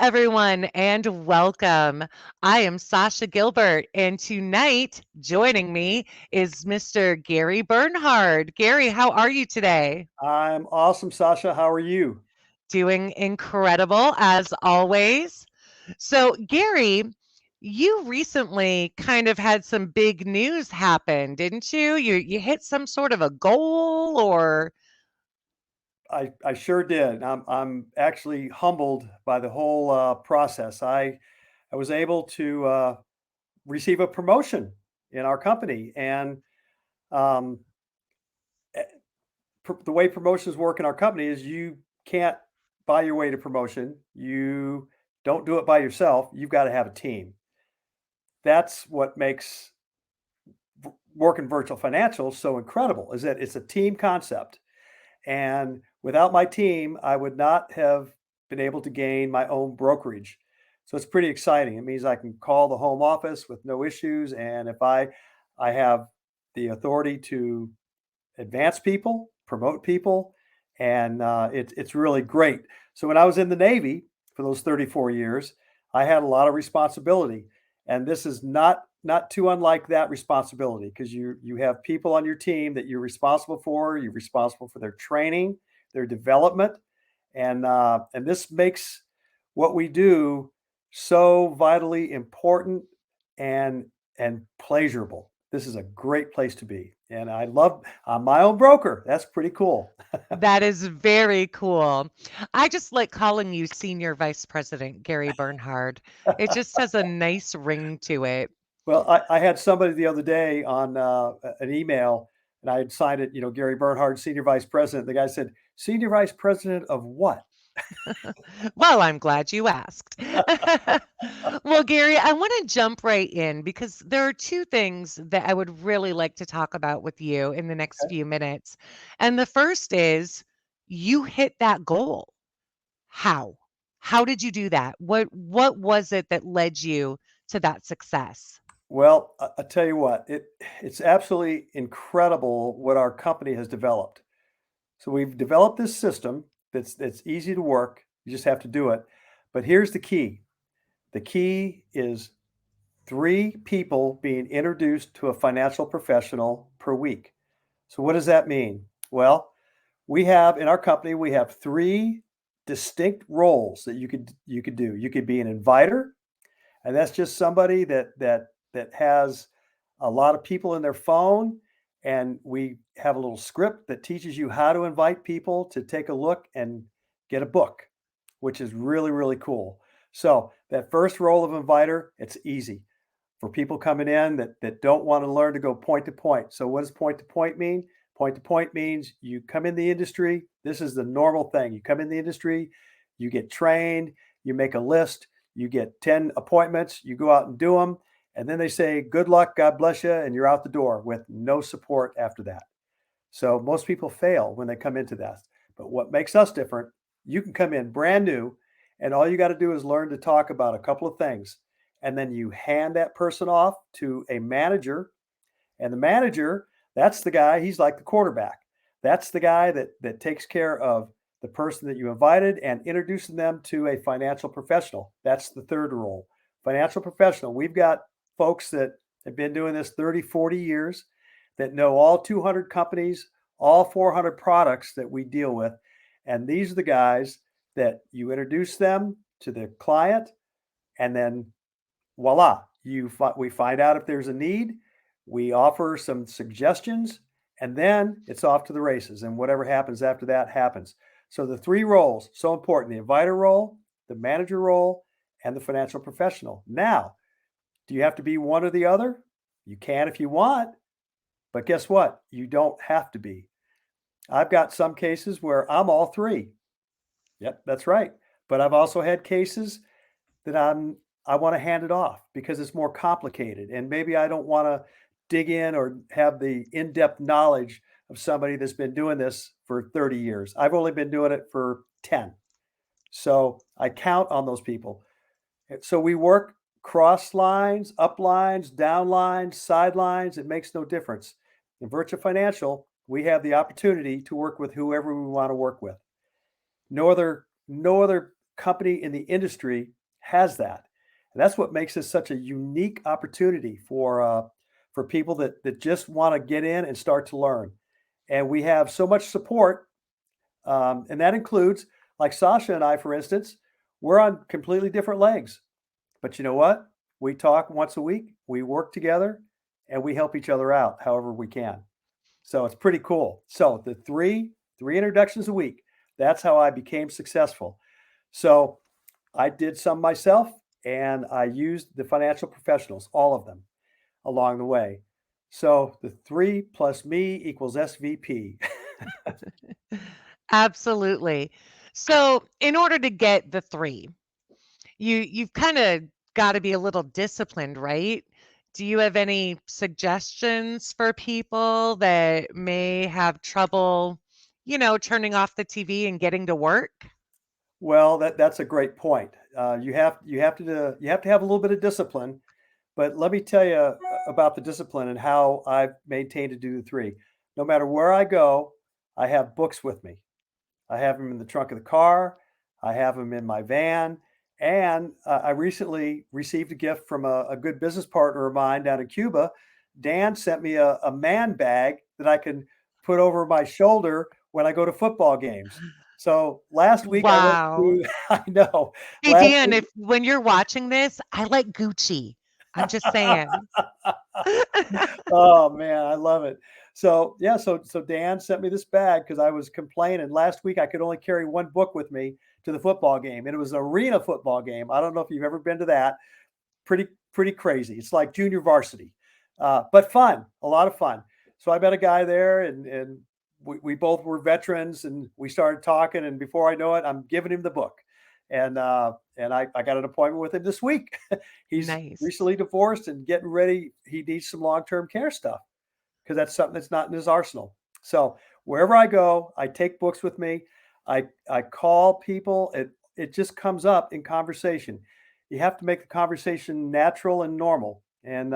everyone, and welcome. I am Sasha Gilbert, and tonight joining me is Mr. Gary Bernhard. Gary, how are you today? I'm awesome, Sasha. How are you? Doing incredible as always. So, Gary, you recently kind of had some big news happen, didn't you? You hit some sort of a goal or I sure did. I'm actually humbled by the whole process. I was able to receive a promotion in our company, and um, eh, the way promotions work in our company is you can't buy your way to promotion. You don't do it by yourself. You've got to have a team. That's what makes working virtual financial so incredible. Is that it's a team concept. And without my team, I would not have been able to gain my own brokerage. So it's pretty exciting. It means I can call the home office with no issues. And if I have the authority to advance people, promote people, and it's really great. So when I was in the Navy for those 34 years, I had a lot of responsibility, and this is not too unlike that responsibility because you have people on your team that you're responsible for. You're responsible for their training, their development, and this makes what we do so vitally important and and pleasurable. This is a great place to be, and I love. I'm my own broker. That's pretty cool. that is very cool. I just like calling you Senior Vice President Gary Bernhard. It just has a nice ring to it. Well, I had somebody the other day on an email, and I had signed it. Gary Bernhard, Senior Vice President. The guy said, "Senior Vice President of what?" Well, I'm glad you asked. Well, Gary, I want to jump right in because there are two things that I would really like to talk about with you in the next Okay. few minutes. And the first is you hit that goal. How? How did you do that? What was it that led you to that success? Well, I tell you what, it's absolutely incredible what our company has developed. So we've developed this system that's easy to work. You just have to do it. But here's the key. The key is three people being introduced to a financial professional per week. So what does that mean? Well, we have in our company, we have three distinct roles that you could do. You could be an inviter, and that's just somebody that has a lot of people in their phone, and we have a little script that teaches you how to invite people to take a look and get a book, which is really cool. So that first role of inviter, it's easy for people coming in that don't want to learn to go point to point. So what does point to point mean? Point to point means you come in the industry. This is the normal thing. You come in the industry, you get trained, you make a list, you get 10 appointments, you go out and do them, and then they say, good luck, God bless you, and you're out the door with no support after that. So most people fail when they come into that. But what makes us different, you can come in brand new, and all you got to do is learn to talk about a couple of things. And then you hand that person off to a manager. And the manager, that's the guy, he's like the quarterback. That's the guy that takes care of the person that you invited and introducing them to a financial professional. That's the third role. Financial professional. We've got folks that have been doing this 30, 40 years that know all 200 companies, all 400 products that we deal with. And these are the guys that you introduce them to the client, and then voila, we find out if there's a need, we offer some suggestions, and then it's off to the races. And whatever happens after that happens. So the three roles, so important: the inviter role, the manager role, and the financial professional. Now, do you have to be one or the other? You can if you want, but guess what? You don't have to be. I've got some cases where I'm all three. Yep, that's right. But I've also had cases that I want to hand it off because it's more complicated, and maybe I don't want to dig in or have the in-depth knowledge of somebody that's been doing this for 30 years. I've only been doing it for 10. So I count on those people. So we work cross lines, up lines, down lines, side lines. It makes no difference. In Virtua Financial, we have the opportunity to work with whoever we want to work with. No other company in the industry has that. And that's what makes this such a unique opportunity for people that just want to get in and start to learn. And we have so much support, and that includes, like Sasha and I, for instance, we're on completely different legs. But you know what? We talk once a week, we work together, and we help each other out however we can. So it's pretty cool. So the three introductions a week, that's how I became successful. So I did some myself, and I used the financial professionals, all of them, along the way. So the three plus me equals SVP. Absolutely. So, in order to get the 3, you've kinda gotta be a little disciplined, right? Do you have any suggestions for people that may have trouble, turning off the TV and getting to work? Well, that's a great point. You have to have a little bit of discipline. But let me tell you about the discipline and how I've maintained to do the three. No matter where I go, I have books with me. I have them in the trunk of the car. I have them in my van. And I recently received a gift from a good business partner of mine down in Cuba. Dan sent me a man bag that I can put over my shoulder when I go to football games. So last week I went Wow. to, I know, Hey, last Dan, week. if when you're watching this, I like Gucci. I'm just saying. Oh man, I love it. So yeah, so Dan sent me this bag because I was complaining. Last week I could only carry one book with me to the football game, and it was an arena football game. I don't know if you've ever been to that. Pretty crazy. It's like junior varsity, but fun, a lot of fun. So I met a guy there, and we both were veterans, and we started talking. And before I know it, I'm giving him the book, and I got an appointment with him this week. He's Nice. recently divorced and getting ready. He needs some long term care stuff because that's something that's not in his arsenal. So wherever I go, I take books with me. I call people. It just comes up in conversation. You have to make the conversation natural and normal, and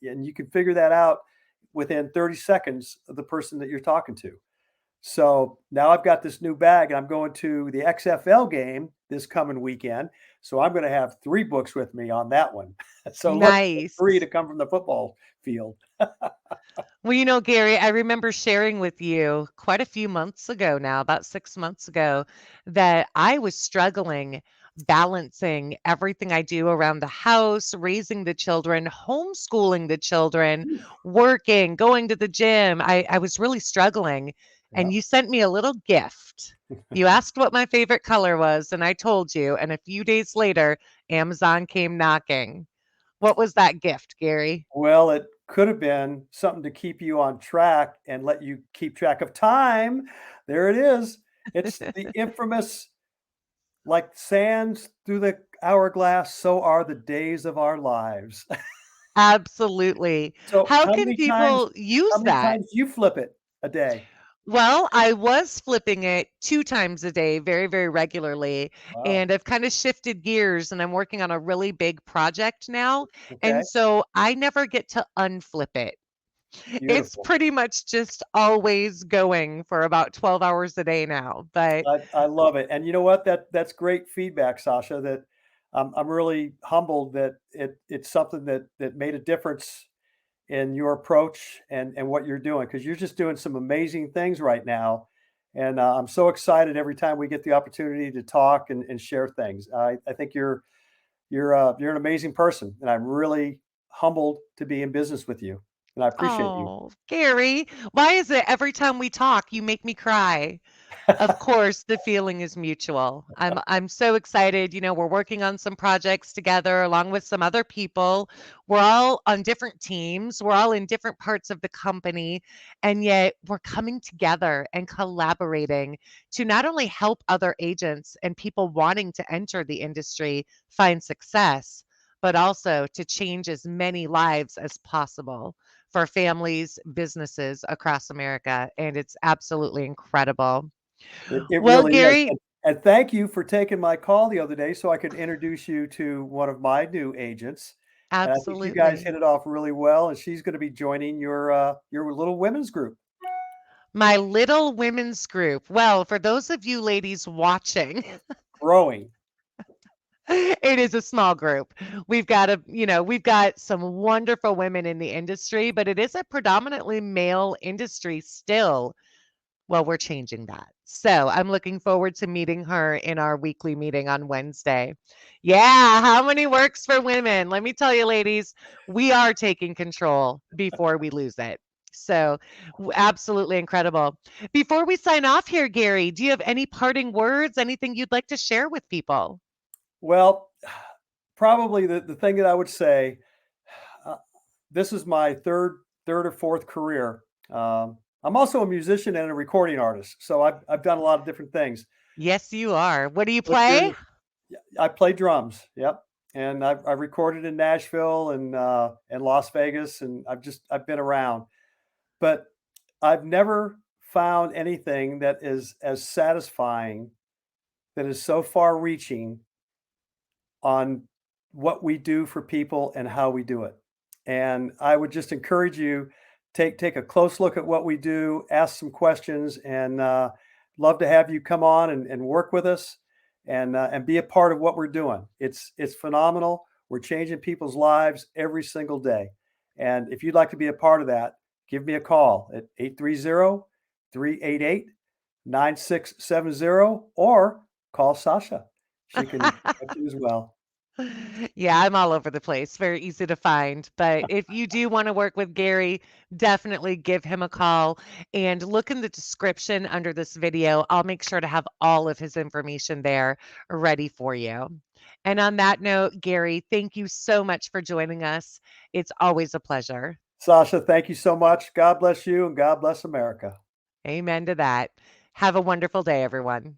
you can figure that out within 30 seconds of the person that you're talking to. So now I've got this new bag, and I'm going to the XFL game this coming weekend. So I'm going to have three books with me on that one. So look for three Nice. to come from the football field. Well, Gary, I remember sharing with you quite a few months ago now, about 6 months ago, that I was struggling balancing everything I do around the house, raising the children, homeschooling the children, working, going to the gym. I was really struggling. And Yeah. you sent me a little gift. You asked what my favorite color was, and I told you. And a few days later, Amazon came knocking. What was that gift, Gary? Well, it could have been something to keep you on track and let you keep track of time. There it is. It's the infamous, like sands through the hourglass, so are the days of our lives. Absolutely. So How can people how use many that? times do you flip it a day? Well, I was flipping it 2 times a day very, very regularly, Wow. and I've kinda shifted gears, and I'm working on a really big project now, Okay. and so I never get to unflip it. It's Beautiful. pretty much just always going for about 12 hours a day now, but I love it. And you know what? That's great feedback, Sasha. That I'm really humbled that it's something that made a difference in your approach and what you're doing because you're just doing some amazing things right now. And I'm so excited every time we get the opportunity to talk and share things. I think you're an amazing person, and I'm really humbled to be in business with you. And I appreciate you. oh, Gary, why is it every time we talk, you make me cry? Of course, the feeling is mutual. I'm so excited. We're working on some projects together along with some other people. We're all on different teams. We're all in different parts of the company, and yet we're coming together and collaborating to not only help other agents and people wanting to enter the industry find success, but also to change as many lives as possible for families, businesses across America, and it's absolutely incredible. It Well, really is, Gary, and thank you for taking my call the other day so I could introduce you to one of my new agents, and I think you guys absolutely. hit it off really well, and she's gonna be joining your little women's group. My little women's group. Well, for those of you ladies watching, Growing. It is a small group. We've got some wonderful women in the industry, but it is a predominantly male industry still. Well, we're changing that. So I'm looking forward to meeting her in our weekly meeting on Wednesday. Yeah, how many works for women? Let me tell you, ladies, we are taking control before we lose it. So, absolutely incredible. Before we sign off here, Gary, do you have any parting words, anything you'd like to share with people? Well, probably the thing that I would say, uh, this is my third or fourth career. I'm also a musician and a recording artist, so I've done a lot of different things. Yes, you are. What do you But play? there, yeah, I play drums. Yep, and I've recorded in Nashville and Las Vegas, and I've been around, but I've never found anything that is as satisfying, that is so far reaching on what we do for people and how we do it. And I would just encourage you, take a close look at what we do, ask some questions, and love to have you come on and work with us and be a part of what we're doing. It's phenomenal. We're changing people's lives every single day. And if you'd like to be a part of that, give me a call at 830-388-9670 or call Sasha. She can help you as well. Yeah, I'm all over the place. Very easy to find. But if you do want to work with Gary, definitely give him a call and look in the description under this video. I'll make sure to have all of his information there ready for you. And on that note, Gary, thank you so much for joining us. It's always a pleasure. Sasha, thank you so much. God bless you and God bless America. Amen to that. Have a wonderful day, everyone.